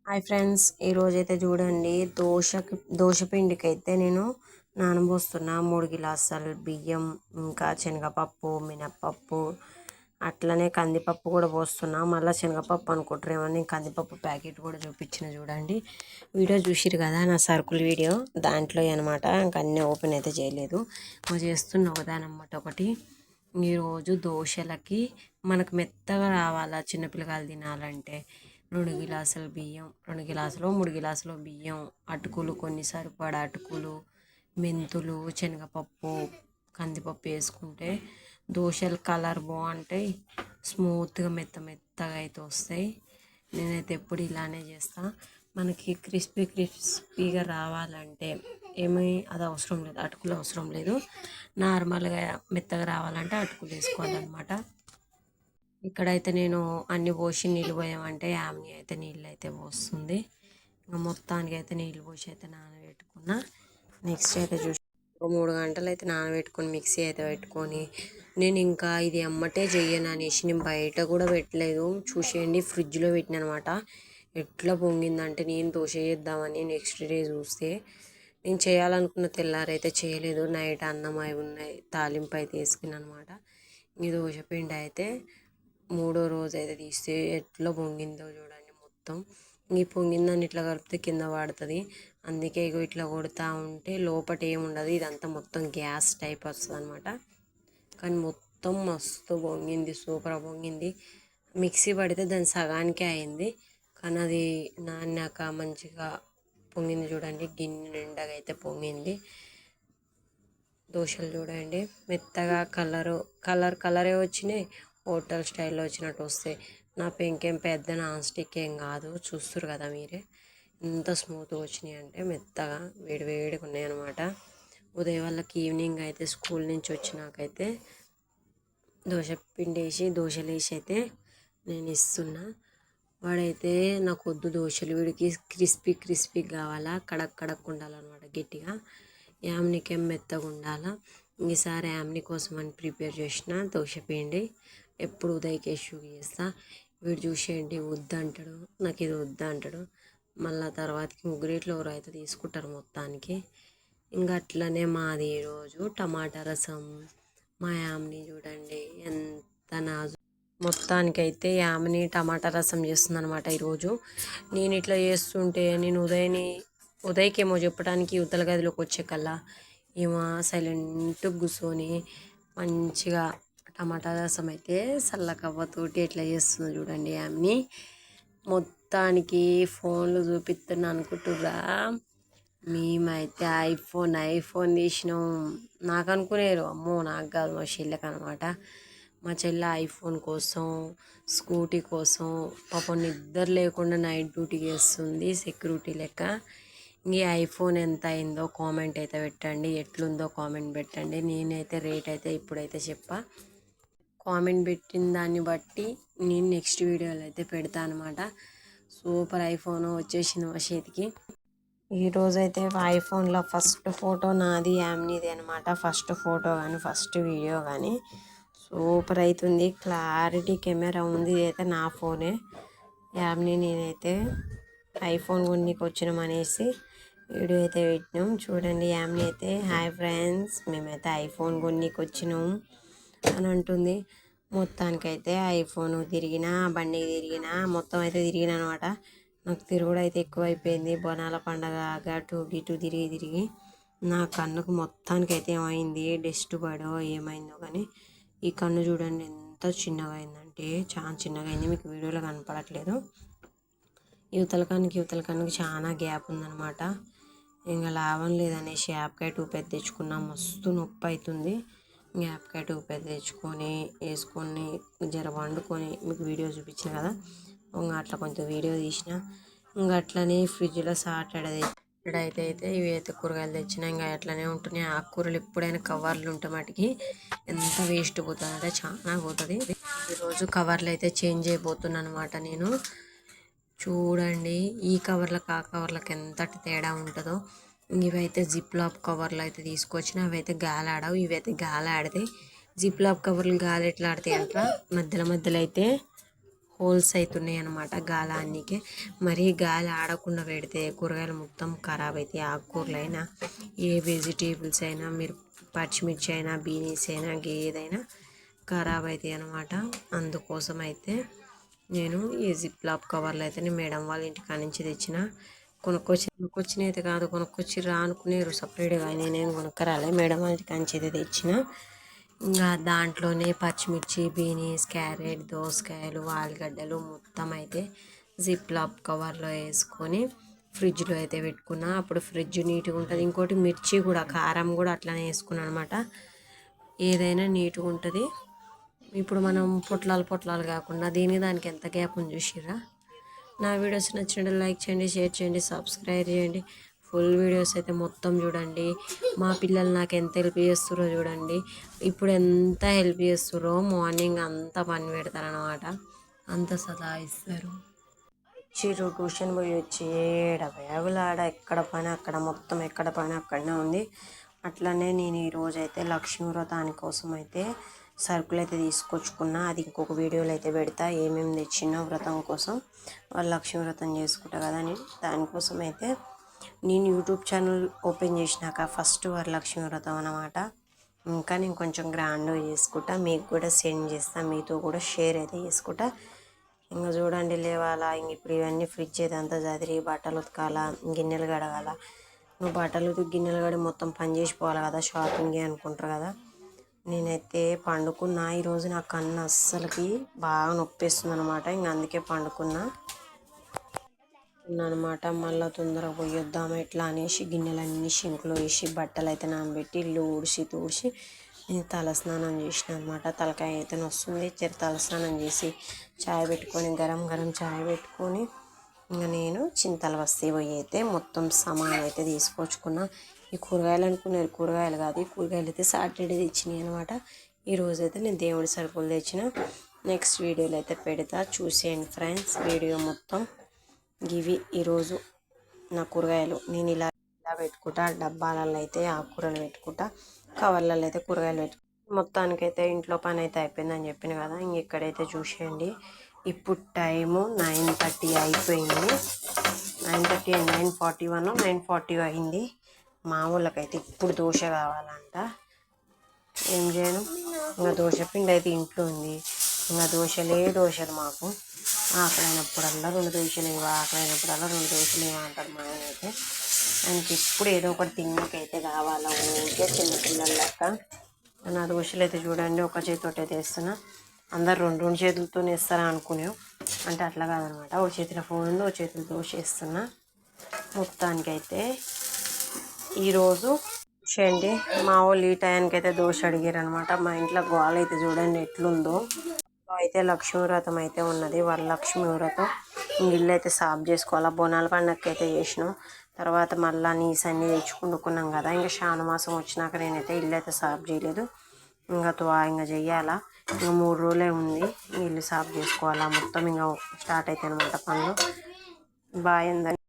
Hi friends, ఈరోజైతే చూడండి దోశ పిండికైతే నేను నానబోస్తున్నా 3 గ్లాసులు బియ్యం, ఇంకా శనగపప్పు, మినప్పప్పు, అట్లనే కందిపప్పు కూడా పోస్తున్నా. మళ్ళీ శనగపప్పు అనుకుంటారేమో, నేను కందిపప్పు ప్యాకెట్ కూడా చూపించిన. చూడండి, వీడియో చూసిరు కదా, నా సరుకుల వీడియో దాంట్లో అనమాట. ఇంకా అన్నీ ఓపెన్ అయితే చేయలేదు, చేస్తున్న ఒకదానమాట. ఒకటి ఈరోజు దోశలకి మనకు మెత్తగా రావాలా, చిన్నపిల్లకాయలు తినాలంటే 2 గ్లాసుల బియ్యం, 2 గ్లాసులు 3 గ్లాసులు బియ్యం, అటుకులు కొన్ని సరిపడా అటుకులు, మెంతులు, శనగపప్పు, కందిపప్పు వేసుకుంటే దోశలు కలర్ బాగుంటాయి, స్మూత్గా మెత్తగా అయితే వస్తాయి. నేనైతే ఎప్పుడు ఇలానే చేస్తాను. మనకి క్రిస్పీగా రావాలంటే అది అవసరం లేదు, అటుకులు అవసరం లేదు. నార్మల్గా మెత్తగా రావాలంటే అటుకులు వేసుకోవాలన్నమాట. ఇక్కడైతే నేను అన్ని పోసి నీళ్ళు పోయామంటే యామ్ని అయితే నీళ్ళు అయితే పోస్తుంది. ఇంకా మొత్తానికి అయితే నీళ్ళు పోసి అయితే నానబెట్టుకున్నా. నెక్స్ట్ అయితే చూసి ఒక 3 గంటలు అయితే నానబెట్టుకొని మిక్సీ అయితే పెట్టుకొని, నేను ఇంకా ఇది అమ్మటే చెయ్యను అనేసి నేను బయట కూడా పెట్టలేదు. చూసేయండి, ఫ్రిడ్జ్లో పెట్టిన అనమాట. ఎట్లా పొంగిందంటే, నేను దోశ చేద్దామని నెక్స్ట్ డే చూస్తే నేను చేయాలనుకున్న తెల్లారైతే చేయలేదు. నైట్ అన్నం అవి ఉన్నాయి, తాలింపు అయితే వేసుకున్నాను అనమాట. ఈ దోశ పిండి అయితే 3వ రోజు అయితే తీస్తే ఎట్లా పొంగిందో చూడండి మొత్తం. ఈ పొంగిందని ఇట్లా కలిపితే కింద పడుతుంది. అందుకే ఇట్లా కొడుతూ ఉంటే లోపల ఏముండదు, ఇదంతా మొత్తం గ్యాస్ టైప్ వస్తుంది అనమాట. కానీ మొత్తం మస్తు పొంగింది, సూపర్ పొంగింది. మిక్సీ పడితే దాని సగానికే అయింది, కానీ అది నాన్నాక మంచిగా పొంగింది. చూడండి, గిన్నె నిండగా అయితే పొంగింది. దోశలు చూడండి మెత్తగా కలరే వచ్చినాయి, హోటల్ స్టైల్లో వచ్చినట్టు వస్తాయి. నా పెంకేం పెద్ద నాన్ స్టిక్ ఏం కాదు, చూస్తారు కదా మీరే ఎంత స్మూత్గా వచ్చినాయి అంటే. మెత్తగా వేడిగా ఉన్నాయి అనమాట. ఉదయం వాళ్ళకి ఈవినింగ్ అయితే స్కూల్ నుంచి వచ్చినాకైతే దోశ పిండి వేసి దోశలు వేసి అయితే నేను ఇస్తున్నా. వాడైతే నాకు వద్దు దోశలు, వీడికి క్రిస్పీ కావాలా, కడక్ ఉండాలన్నమాట గట్టిగా. యామ్నికేం మెత్తగా ఉండాలా. ఈసారి యామ్ని కోసం అని ప్రిపేర్ చేసిన దోశ పిండి. ఎప్పుడు ఉదయకే షుగర్ చేస్తా. వీడు చూసేయండి, వద్దంటాడు, నాకు ఇది వద్దంటాడు. మళ్ళీ తర్వాతకి ముగ్గురిట్లో ఎవరు అయితే తీసుకుంటారు మొత్తానికి. ఇంకా అట్లనే మాది ఈరోజు టమాటా రసం. మా యామ్ని చూడండి ఎంత మొత్తానికైతే యామిని టమాటా రసం చేస్తుంది అనమాట ఈరోజు. నేను ఇట్లా చేస్తుంటే నేను ఉదయ్కేమో చెప్పడానికి యువతల గదిలోకి వచ్చే కల్లా ఏమో సైలెంట్గా కూర్చొని మంచిగా టమాటా రసం అయితే సల్లకవ్వతోటి ఎట్లా చేస్తుందో చూడండి యామిని. మొత్తానికి ఫోన్లు చూపిస్తున్నా అనుకుంటుర్రా, మేమైతే ఐఫోన్ తీసినాం. నాకు అనుకునేరు, అమ్మో నాకు కాదు మా చెల్లెకి అనమాట. మా చెల్లె ఐఫోన్ కోసం, స్కూటీ కోసం పాపం నిద్ర లేకుండా నైట్ డ్యూటీ చేస్తుంది సెక్యూరిటీ లెక్క. ఈ ఐఫోన్ ఎంత అయిందో కామెంట్ అయితే పెట్టండి, ఎట్లుందో కామెంట్ పెట్టండి. నేనైతే రేట్ అయితే ఇప్పుడైతే కామెంట్ పెట్టిన దాన్ని బట్టి నేను నెక్స్ట్ వీడియోలో అయితే పెడతాను అనమాట. సూపర్ ఐఫోన్ వచ్చేసింది మా చేతికి. ఈరోజైతే ఐఫోన్లో ఫస్ట్ ఫోటో నాది యామ్నిది అనమాట. ఫస్ట్ ఫోటో కానీ ఫస్ట్ వీడియో కానీ సూపర్ అవుతుంది, క్లారిటీ కెమెరా ఉంది. ఇదైతే నా ఫోనే యామ్ని. నేనైతే ఐఫోన్ కొన్నికి వచ్చినాం అనేసి వీడియో అయితే పెట్టినాం. చూడండి, యామ్ని అయితే హాయ్ ఫ్రెండ్స్, మేమైతే ఐఫోన్ కొన్నికి వచ్చినాం అని అంటుంది. మొత్తానికైతే ఐఫోన్ తిరిగినా, బండికి తిరిగినా, మొత్తం అయితే తిరిగిన అనమాట. నాకు తిరుగుడు అయితే ఎక్కువైపోయింది. బోనాల పండగ అటు ఇటు తిరిగి నా కన్నుకు మొత్తానికైతే ఏమైంది, డస్ట్ పడో ఏమైందో కానీ ఈ కన్ను చూడండి ఎంత చిన్నగా అయిందంటే చాలా చిన్నగా అయింది. మీకు వీడియోలో కనపడట్లేదు. యువతల కన్నుకి చాలా గ్యాప్ ఉందన్నమాట. ఇంకా లాభం లేదనేసి యాప్కాయ టూపెత్ తెచ్చుకున్నాం. మస్తు నొప్పి అవుతుంది. యాప్కాయ టూపెత్ తెచ్చుకొని వేసుకొని జర వండుకొని మీకు వీడియో చూపించిన కదా, ఇంకా అట్లా కొంచెం వీడియో తీసిన. ఇంకా అట్లనే ఫ్రిడ్జ్లో సాటర్డే అయితే ఇవి అయితే కూరగాయలు తెచ్చినా ఇంకా అట్లనే ఉంటున్నాయి. ఆకుకూరలు ఎప్పుడైనా కవర్లు ఉంటే మటుకి ఎంత వేస్ట్ పోతుంది అంటే చాలా పోతుంది. ఈరోజు కవర్లు అయితే చేంజ్ అయిపోతున్నాను అనమాట నేను. చూడండి, ఈ కవర్లకు ఆ కవర్లకు ఎంతటి తేడా ఉంటుందో. ఇవైతే జిప్ లాప్ కవర్లు అయితే తీసుకొచ్చిన, అవైతే గాలి ఆడవు, ఇవైతే గాలి ఆడతాయి. జిప్ లాప్ కవర్లు గాలి ఎట్లా ఆడతాయి అంట, మధ్యలో అయితే హోల్స్ అవుతున్నాయి అన్నమాట గాలానికి. మరీ గాలి ఆడకుండా పెడితే కూరగాయలు మొత్తం ఖరాబ్ అవుతాయి. ఆకుకూరలైనా ఏ వెజిటేబుల్స్ అయినా, మీరు పచ్చిమిర్చి అయినా, బీనీస్ అయినా, ఏదైనా ఖరాబ్ అవుతాయి అన్నమాట. అందుకోసం అయితే నేను ఈ జిప్ లాప్ కవర్లు అయితే నేను మేడం వాళ్ళ ఇంటికాడ నుంచి తెచ్చిన. కొనుక్కొచ్చిన అయితే కాదు, కొనుక్కొచ్చి రానుకునేరు సపరేట్గా, నేనేం కొనుక్కరాలే, మేడం వాళ్ళ ఇంటికాడ నుంచి అయితే తెచ్చిన. ఇంకా దాంట్లోనే పచ్చిమిర్చి, బీనీస్, క్యారెట్, దోసకాయలు, ఆలుగడ్డలు మొత్తం అయితే జిప్ లాప్ కవర్లో వేసుకొని ఫ్రిడ్జ్లో అయితే పెట్టుకున్నా. అప్పుడు ఫ్రిడ్జ్ నీట్గా ఉంటుంది. ఇంకోటి మిర్చి కూడా, కారం కూడా అట్లనే వేసుకున్నాను అనమాట. ఏదైనా నీట్గా ఉంటుంది. ఇప్పుడు మనం పొట్లాలు కాకుండా దానికి ఎంత గ్యాప్ ఉంది చూసిర్రా. నా వీడియోస్ నచ్చినట్టు లైక్ చేయండి, షేర్ చేయండి, సబ్స్క్రైబ్ చేయండి. ఫుల్ వీడియోస్ అయితే మొత్తం చూడండి. మా పిల్లలు నాకు ఎంత హెల్ప్ చేస్తుర్రో చూడండి. ఇప్పుడు ఎంత హెల్ప్ చేస్తుర్రో, మార్నింగ్ అంతా పని పెడతారనమాట, అంత సతాయిస్తారు. చిరు ట్యూషన్ పోయి వచ్చి ఏడ బ్యాగులు ఆడ, ఎక్కడ పని అక్కడ, మొత్తం ఎక్కడ పని అక్కడనే ఉంది. అట్లనే నేను ఈరోజైతే లక్ష్మీ వ్రతాని కోసం అయితే సరుకులు అయితే తీసుకొచ్చుకున్నా. అది ఇంకొక వీడియోలో అయితే పెడతా, ఏమేమి తెచ్చినా వ్రతం కోసం. వాళ్ళు లక్ష్మీ వ్రతం చేసుకుంటా కదా అని, దానికోసం అయితే నేను యూట్యూబ్ ఛానల్ ఓపెన్ చేసినాక ఫస్ట్ వరలక్ష్మి వ్రతం అన్నమాట. ఇంకా నేను కొంచెం గ్రాండ్గా చేసుకుంటా, మీకు కూడా సెండ్ చేస్తా, మీతో కూడా షేర్ అయితే చేసుకుంటా. ఇంకా చూడండి లేవాలా, ఇంక ఇప్పుడు ఇవన్నీ ఫ్రిడ్జ్ అయితే అంతా చదిరి, బట్టలు ఉతకాలా, గిన్నెలు కడగాల. నువ్వు బట్టలు ఉతికి గిన్నెలు కడిగి మొత్తం పని చేసిపోవాలి కదా, షాపింగే అనుకుంటారు కదా. నేనైతే పండుకున్నా. ఈరోజు నా కన్ను అస్సలకి బాగా నొప్పిస్తుంది అనమాట. ఇంక అందుకే పండుకున్నా అనమాట. మళ్ళీ తొందరగా పోయొద్దాము ఎట్లా అనేసి గిన్నెలన్నీ షింక్లో వేసి, బట్టలు అయితే నానబెట్టి, ఇల్లు ఊడిసి తూడిసి నేను తలస్నానం చేసిన అనమాట. తలకాయ అయితే వస్తుంది. తలస్నానం చేసి చాయ్ పెట్టుకొని, గరం గరం చాయ్ పెట్టుకొని, ఇంకా నేను చింతల వస్తే పోయి అయితే మొత్తం సామాన్ అయితే తీసుకొచ్చుకున్నా. ఈ కూరగాయలు అనుకున్నారు, కూరగాయలు కాదు, ఈ కూరగాయలు అయితే సాటర్డే తెచ్చినాయి అనమాట. ఈరోజు అయితే నేను దేవుడి సరుకులు తెచ్చిన. నెక్స్ట్ వీడియోలో అయితే పెడతా, చూసేయండి ఫ్రెండ్స్ వీడియో మొత్తం. ఇవి ఈరోజు నా కూరగాయలు. నేను ఇలా పెట్టుకుంటా, డబ్బాలలో అయితే ఆకుకూరలు పెట్టుకుంటా, కవర్లలో అయితే కూరగాయలు పెట్టుకుంటా. మొత్తానికైతే ఇంట్లో పని అయితే అయిపోయిందని చెప్పిన కదా. ఇంక ఇక్కడైతే చూసేయండి, ఇప్పుడు టైము 9:30 అయిపోయింది. 9:30, 9:41, 9:40 అయింది. మా వాళ్ళకైతే ఇప్పుడు దోశ కావాలంట. ఏం చేయను, ఇంకా దోశ పిండి అయితే ఇంట్లో ఉంది. ఇంకా దోశలు మాకు. ఆకలైనప్పుడల్లా 2 దోశలు ఇవ్వ, ఆకలైనప్పుడల్లా 2 దోశలు ఇవ్వ అంటాడు మా ఆయన అయితే. ఆయనకి ఇప్పుడు ఏదో ఒకటి తిన్నకైతే కావాలా, ఊరికే చిన్నపిల్లల లెక్క. నా దోశలు అయితే చూడండి, ఒక చేతితోటి అయితే వేస్తున్నా. అందరు 2 చేతులతో వేస్తారా అనుకునేవు, అంటే అట్లా కాదనమాట. ఒక చేతిలో ఫోన్ ఉంది, ఒక చేతిలో దోశ వేస్తున్నా. మొత్తానికైతే ఈరోజు చూడండి, మా వాళ్ళు ఈ టయానికి అయితే దోశ అడిగారు అనమాట. మా ఇంట్లో గోల అయితే చూడండి ఎట్లుందో. అయితే లక్ష్మీ వ్రతం అయితే ఉన్నది, వరలక్ష్మి వ్రతం. ఇల్లు అయితే సాఫ్ చేసుకోవాలా. బోనాల పండగకి అయితే చేసినాం. తర్వాత మళ్ళీ నీస్ అన్నీ తెచ్చుకుంటున్నాం కదా. ఇంకా శ్రావణమాసం వచ్చినాక నేనైతే ఇల్లు అయితే సాఫ్ చేయలేదు. ఇంకా చెయ్యాలా. ఇంకా 3 రోజులే ఉంది ఇల్లు సాఫ్ చేసుకోవాలా. మొత్తం ఇంకా స్టార్ట్ అయితే అనమాట పనులు. బాయ్.